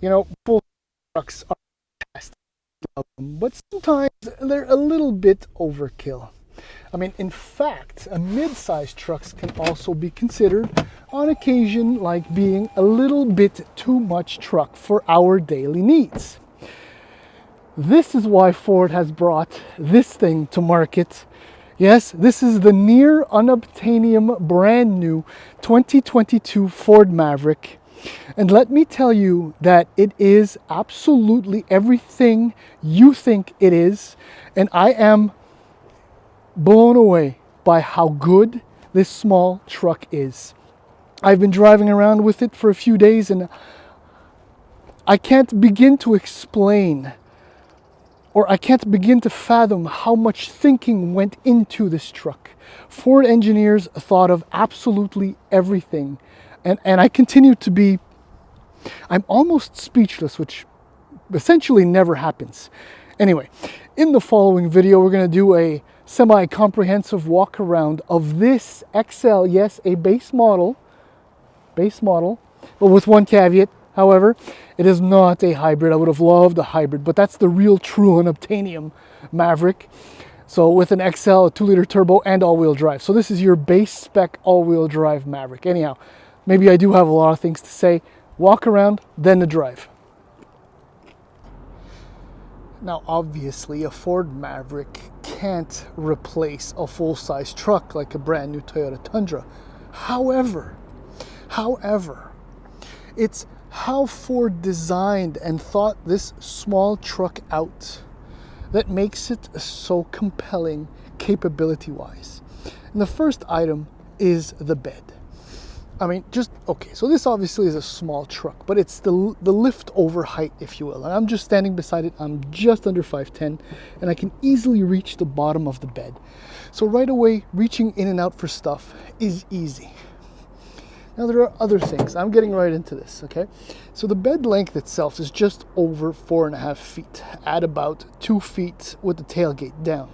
You know, full trucks are fantastic, but sometimes they're a little bit overkill. I mean, in fact, a mid-sized trucks can also be considered on occasion like being a little bit too much truck for our daily needs. This is why Ford has brought this thing to market. Yes, this is the near unobtainium brand new 2022 Ford Maverick. And let me tell you that it is absolutely everything you think it is. And I am blown away by how good this small truck is. I've been driving around with it for a few days and I can't begin to explain, or I can't begin to fathom how much thinking went into this truck. Ford engineers thought of absolutely everything. And I continue to be, I'm almost speechless, which essentially never happens. Anyway, in the following video, we're going to do a semi-comprehensive walk around of this XL, yes, a base model, but with one caveat. However, it is not a hybrid. I would have loved a hybrid, but that's the real true unobtainium Maverick. So with an XL, a 2-liter turbo, and all-wheel drive. So this is your base spec all-wheel drive Maverick. Anyhow, maybe I do have a lot of things to say. Walk around, then the drive. Now, obviously, a Ford Maverick can't replace a full-size truck like a brand new Toyota Tundra. However, it's how Ford designed and thought this small truck out that makes it so compelling capability-wise. And the first item is the bed. I mean, okay, so this obviously is a small truck, but it's the lift over height, if you will. And I'm just standing beside it. I'm just under 5'10", and I can easily reach the bottom of the bed. So right away, reaching in and out for stuff is easy. Now there are other things. I'm getting right into this, okay? So the bed length itself is just over 4.5 feet, at about 2 feet with the tailgate down.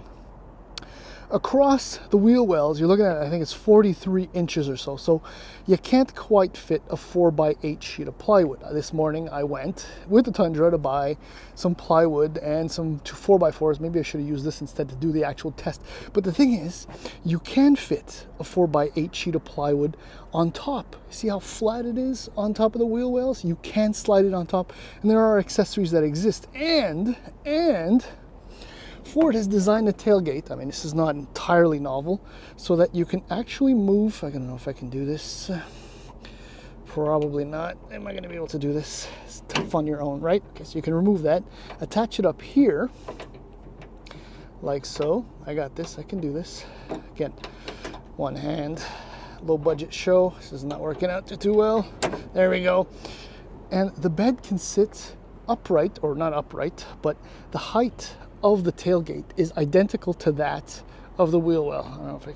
Across the wheel wells, you're looking at, I think it's 43 inches or so. So you can't quite fit a 4x8 sheet of plywood. This morning I went with the Tundra to buy some plywood and some 4x4s. Maybe I should have used this instead to do the actual test. But the thing is, you can fit a 4x8 sheet of plywood on top. See how flat it is on top of the wheel wells? You can slide it on top, and there are accessories that exist. And Ford has designed a tailgate, I mean, this is not entirely novel, so that you can actually move. I don't know if I can do this. Probably not. Am I going to be able to do this? It's tough on your own, right? Okay, so you can remove that, attach it up here, like so. I got this. I can do this. Again, one hand, low budget show. This is not working out too well. There we go. And the bed can sit upright, or not upright, but the height of the tailgate is identical to that of the wheel well. I don't know if you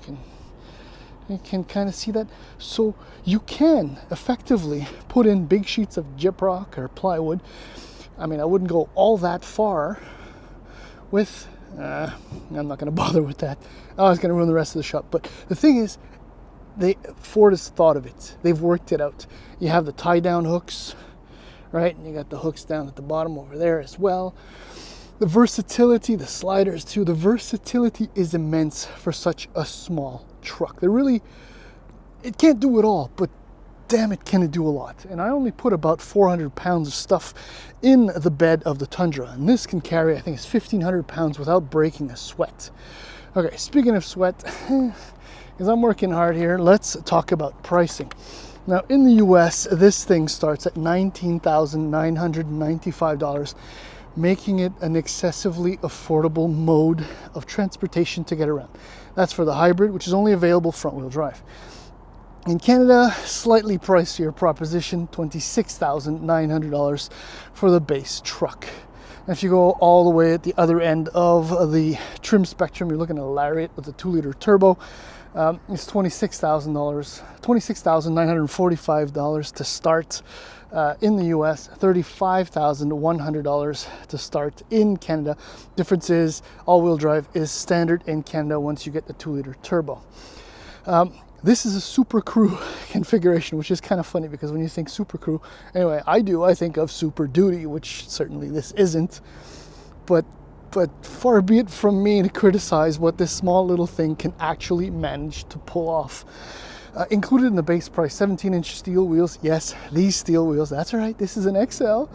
can kind of see that. So you can effectively put in big sheets of gyprock or plywood. I mean, I wouldn't go all that far with, I'm not going to bother with that. I was going to ruin the rest of the shot. But the thing is, Ford has thought of it. They've worked it out. You have the tie down hooks, right? And you got the hooks down at the bottom over there as well. The versatility, the sliders too, the versatility is immense for such a small truck. It can't do it all, but damn it, can it do a lot. And I only put about 400 pounds of stuff in the bed of the Tundra. And this can carry, I think it's 1,500 pounds without breaking a sweat. Okay, speaking of sweat, because I'm working hard here, let's talk about pricing. Now, in the US, this thing starts at $19,995. Making it an excessively affordable mode of transportation to get around. That's for the hybrid, which is only available front-wheel drive. In Canada, slightly pricier proposition, $26,900 for the base truck. And if you go all the way at the other end of the trim spectrum, you're looking at a Lariat with a 2-liter turbo. It's $26,945 to start. In the US, $35,100 to start in Canada. Difference is all-wheel drive is standard in Canada once you get the 2-liter turbo. This is a Super Crew configuration, which is kind of funny because when you think Super Crew, anyway, I think of Super Duty, which certainly this isn't. But far be it from me to criticize what this small little thing can actually manage to pull off. Included in the base price, 17-inch steel wheels. Yes, these steel wheels, that's right, this is an XL.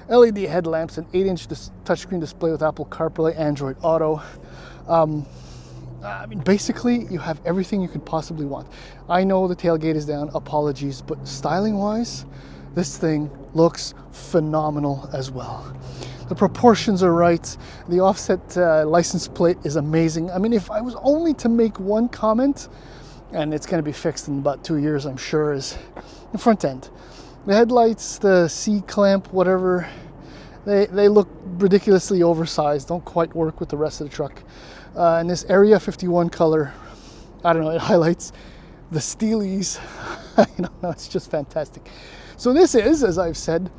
LED headlamps, an 8-inch touchscreen display with Apple CarPlay, Android Auto. I mean, basically, you have everything you could possibly want. I know the tailgate is down, apologies, but styling-wise, this thing looks phenomenal as well. The proportions are right. The offset license plate is amazing. I mean, if I was only to make one comment, and it's going to be fixed in about 2 years, I'm sure, is the front end. The headlights, the C-clamp, whatever, they look ridiculously oversized, don't quite work with the rest of the truck. And this Area 51 color, I don't know, it highlights the steelies. You know, it's just fantastic. So this is, as I've said,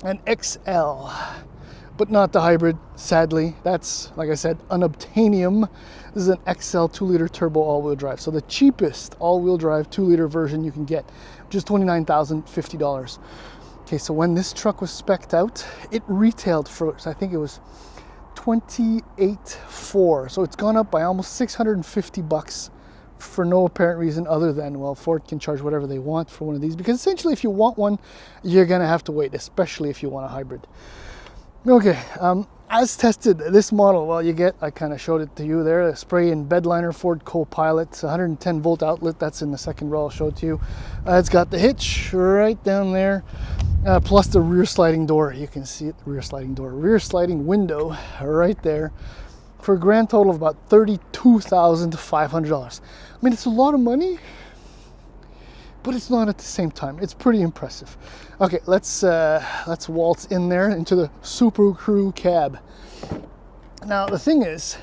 an XL, but not the hybrid, sadly. That's, like I said, unobtainium. This is an XL 2-liter turbo all-wheel drive. So the cheapest all-wheel drive 2-liter version you can get, which is $29,050. Okay, so when this truck was spec'd out, it retailed for, I think it was $28,400. So it's gone up by almost $650 for no apparent reason other than, well, Ford can charge whatever they want for one of these, because essentially if you want one, you're gonna have to wait, especially if you want a hybrid. Okay, as tested, this model, well, you get, I kind of showed it to you there, a spray in bedliner Ford Co-Pilot, 110 volt outlet, that's in the second row, I'll show it to you. It's got the hitch right down there, plus the rear sliding door. You can see it, rear sliding door, rear sliding window right there, for a grand total of about $32,500. I mean, it's a lot of money, but it's not at the same time. It's pretty impressive. Okay, let's waltz in there into the Super Crew cab. Now, the thing is,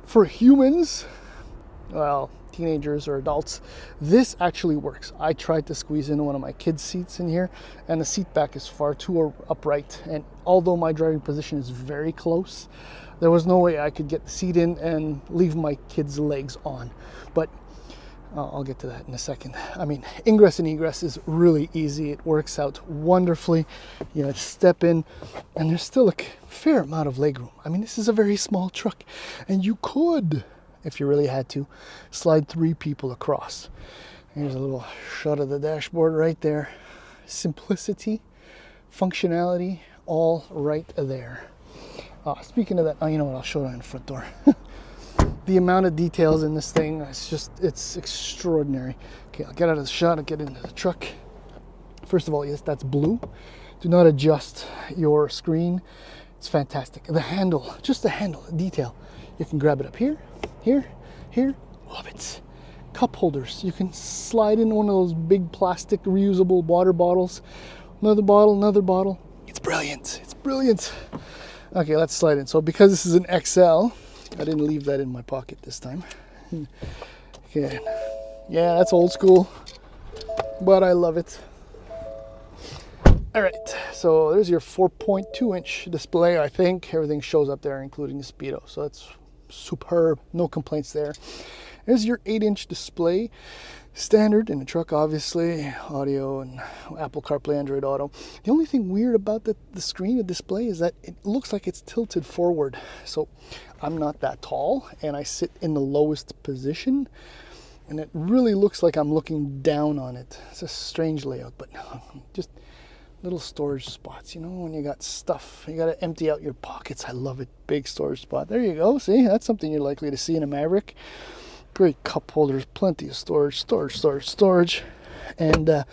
for humans, well, teenagers or adults, this actually works. I tried to squeeze in one of my kids' seats in here, and the seat back is far too upright. And although my driving position is very close, there was no way I could get the seat in and leave my kids' legs on. But I'll get to that in a second. I mean, ingress and egress is really easy. It works out wonderfully. You know, step in, and there's still a fair amount of legroom. I mean, this is a very small truck, and you could, if you really had to, slide 3 people across. Here's a little shot of the dashboard right there. Simplicity, functionality, all right there. Speaking of that, you know what, I'll show it on the front door. The amount of details in this thing, it's extraordinary. Okay, I'll get out of the shot, I'll get into the truck. First of all, yes, that's blue. Do not adjust your screen. It's fantastic. The handle, just the handle, detail. You can grab it up here, here, here. Love it. Cup holders. You can slide in one of those big plastic reusable water bottles. Another bottle, another bottle. It's brilliant. It's brilliant. Okay, let's slide in. So because this is an XL, I didn't leave that in my pocket this time. Okay. Yeah, that's old school, but I love it. All right, so there's your 4.2-inch display, I think. Everything shows up there, including the speedo, so that's superb. No complaints there. There's your 8-inch display. Standard in the truck, obviously, audio and Apple CarPlay, Android Auto. The only thing weird about the screen, the display, is that it looks like it's tilted forward. So I'm not that tall, and I sit in the lowest position, and it really looks like I'm looking down on it. It's a strange layout, but just little storage spots, you know, when you got stuff, you got to empty out your pockets. I love it. Big storage spot. There you go. See, that's something you're likely to see in a Maverick. Great cup holders, plenty of storage. And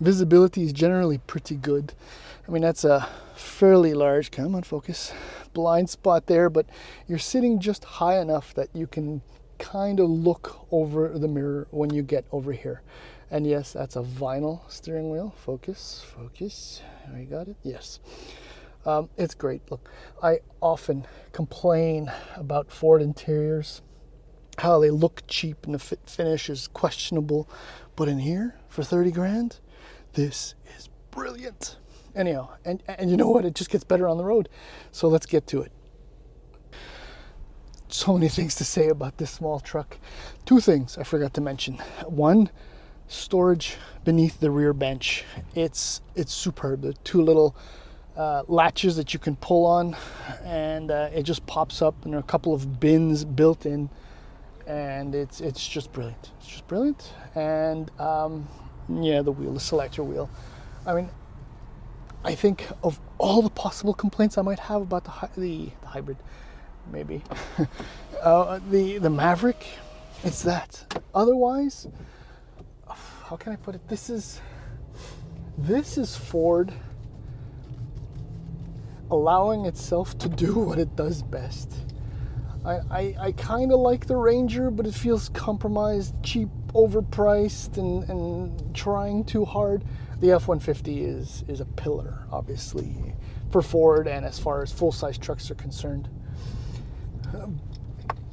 visibility is generally pretty good. I mean, that's a fairly large, come on, focus, blind spot there, but you're sitting just high enough that you can kind of look over the mirror when you get over here. And yes, that's a vinyl steering wheel. Focus. You got it? Yes. It's great. Look, I often complain about Ford interiors, how they look cheap and the fit finish is questionable. But in here, for 30 grand, this is brilliant. Anyhow, and you know what? It just gets better on the road. So let's get to it. so many things to say about this small truck. Two things I forgot to mention. One, storage beneath the rear bench. It's superb. The two little latches that you can pull on, and it just pops up, and there are a couple of bins built in, and it's just brilliant. It's just brilliant. And yeah, the wheel, the selector wheel. I mean, I think of all the possible complaints I might have about the hybrid, maybe the Maverick, it's that. Otherwise, how can I put it? This is Ford allowing itself to do what it does best. I kind of like the Ranger, but it feels compromised, cheap, overpriced, and trying too hard. The F-150 is a pillar, obviously, for Ford, and as far as full-size trucks are concerned.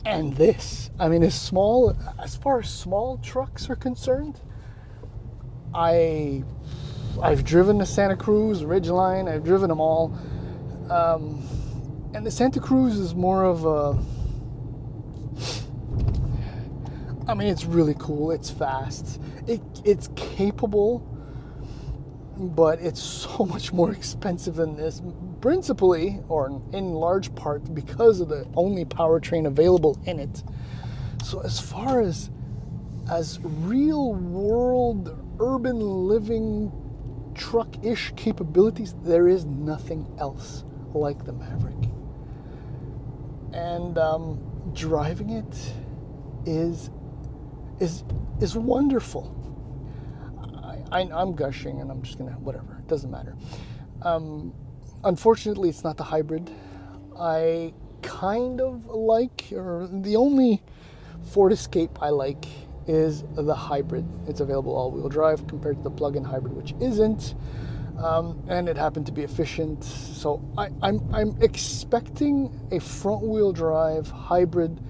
And this, I mean, as far as small trucks are concerned, I've driven the Santa Cruz, Ridgeline, I've driven them all. And the Santa Cruz is more of a, I mean, it's really cool, it's fast, it's capable, but it's so much more expensive than this, principally, or in large part, because of the only powertrain available in it. So as far as real world urban living truck-ish capabilities, there is nothing else like the Maverick. And driving it is wonderful. I'm gushing, and I'm just gonna, whatever, it doesn't matter. Unfortunately, it's not the hybrid. I kind of like, or the only Ford Escape I like is the hybrid. It's available all-wheel drive compared to the plug-in hybrid, which isn't, and it happened to be efficient. So I'm expecting a front-wheel drive hybrid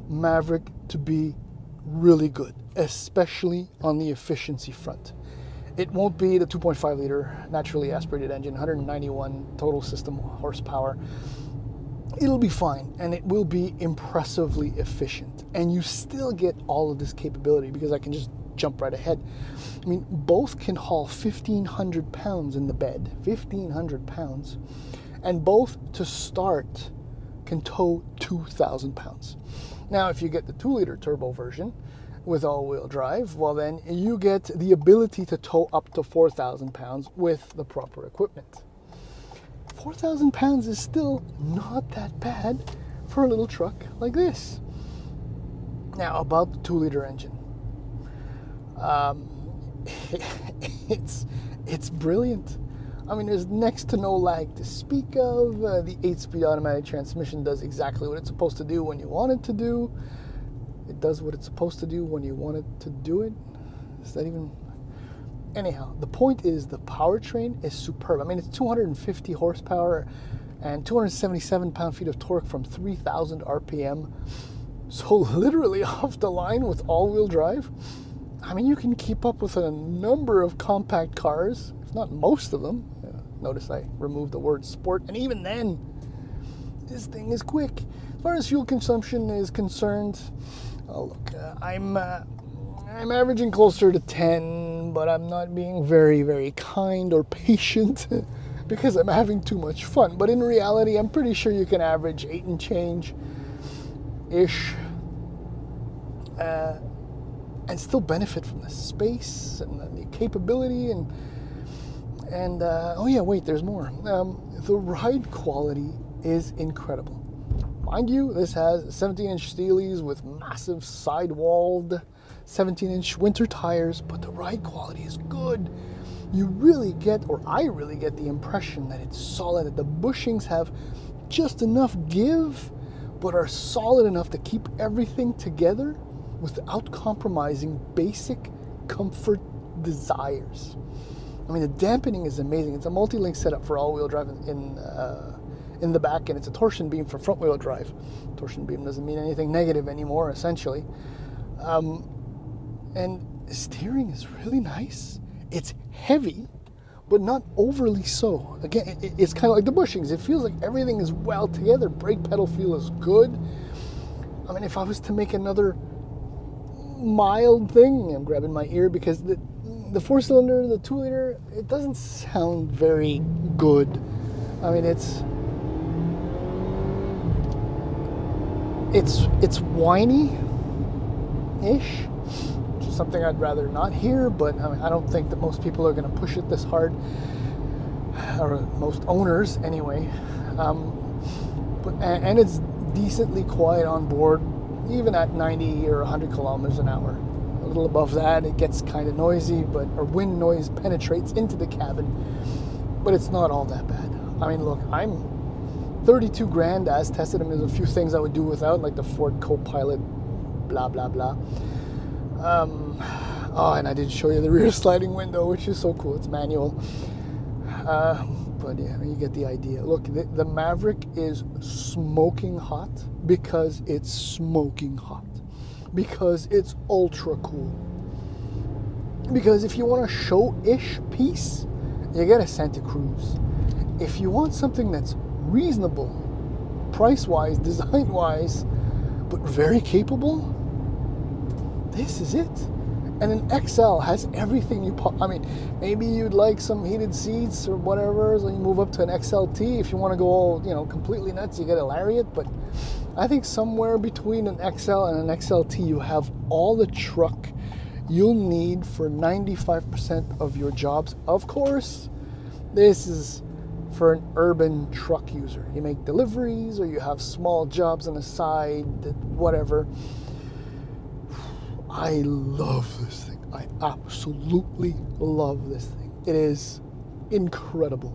Maverick to be really good, especially on the efficiency front. It won't be the 2.5 liter naturally aspirated engine, 191 total system horsepower. It'll be fine, and it will be impressively efficient. And you still get all of this capability, because I can just jump right ahead. I mean, both can haul 1,500 pounds in the bed, 1,500 pounds, and both to start can tow 2,000 pounds. Now, if you get the 2-liter turbo version with all-wheel drive, well, then you get the ability to tow up to 4,000 pounds with the proper equipment. 4,000 pounds is still not that bad for a little truck like this. Now, about the 2-liter engine. It's brilliant. I mean, there's next to no lag to speak of. The 8-speed automatic transmission does exactly what it's supposed to do when you want it to do. It does what it's supposed to do when you want it to do it. Is that even... Anyhow, the point is the powertrain is superb. I mean, it's 250 horsepower and 277 pound-feet of torque from 3,000 RPM. So literally off the line with all-wheel drive. I mean, you can keep up with a number of compact cars, if not most of them. Notice I removed the word sport, and even then, this thing is quick. As far as fuel consumption is concerned, oh look, I'm averaging closer to 10, but I'm not being very, very kind or patient because I'm having too much fun. But in reality, I'm pretty sure you can average 8 and change-ish and still benefit from the space and the capability and oh yeah, wait, there's more. The ride quality is incredible. Mind you, this has 17-inch Steelies with massive sidewalled 17-inch winter tires, but the ride quality is good. You really get, or I really get, the impression that it's solid, that the bushings have just enough give, but are solid enough to keep everything together without compromising basic comfort desires. I mean, the dampening is amazing. It's a multi-link setup for all-wheel drive in the back, and it's a torsion beam for front-wheel drive. Torsion beam doesn't mean anything negative anymore, essentially. And steering is really nice. It's heavy, but not overly so. Again, it's kind of like the bushings. It feels like everything is well together. Brake pedal feel is good. I mean, if I was to make another mild thing, I'm grabbing my ear because the 4-cylinder, the 2-liter, it doesn't sound very good. I mean, it's whiny-ish, which is something I'd rather not hear, but I mean, I don't think that most people are going to push it this hard, or most owners anyway. And it's decently quiet on board, even at 90 or 100 kilometers an hour. A little above that, it gets kind of noisy, or wind noise penetrates into the cabin, but it's not all that bad. I mean, look, I'm 32 grand as tested. I mean, there's a few things I would do without, like the Ford Copilot, blah, blah, blah. Oh, and I did show you the rear sliding window, which is so cool. It's manual. But yeah, you get the idea. Look, the Maverick is smoking hot because it's smoking hot. Because it's ultra cool. Because if you want a show-ish piece, you get a Santa Cruz. If you want something that's reasonable, price-wise, design-wise, but very capable, this is it. And an XL has everything I mean, maybe you'd like some heated seats or whatever, so you move up to an XLT. If you want to go all, completely nuts, you get a Lariat. But I think somewhere between an XL and an XLT, you have all the truck you'll need for 95% of your jobs. Of course, this is for an urban truck user. You make deliveries or you have small jobs on the side, whatever. I love this thing. I absolutely love this thing. It is incredible.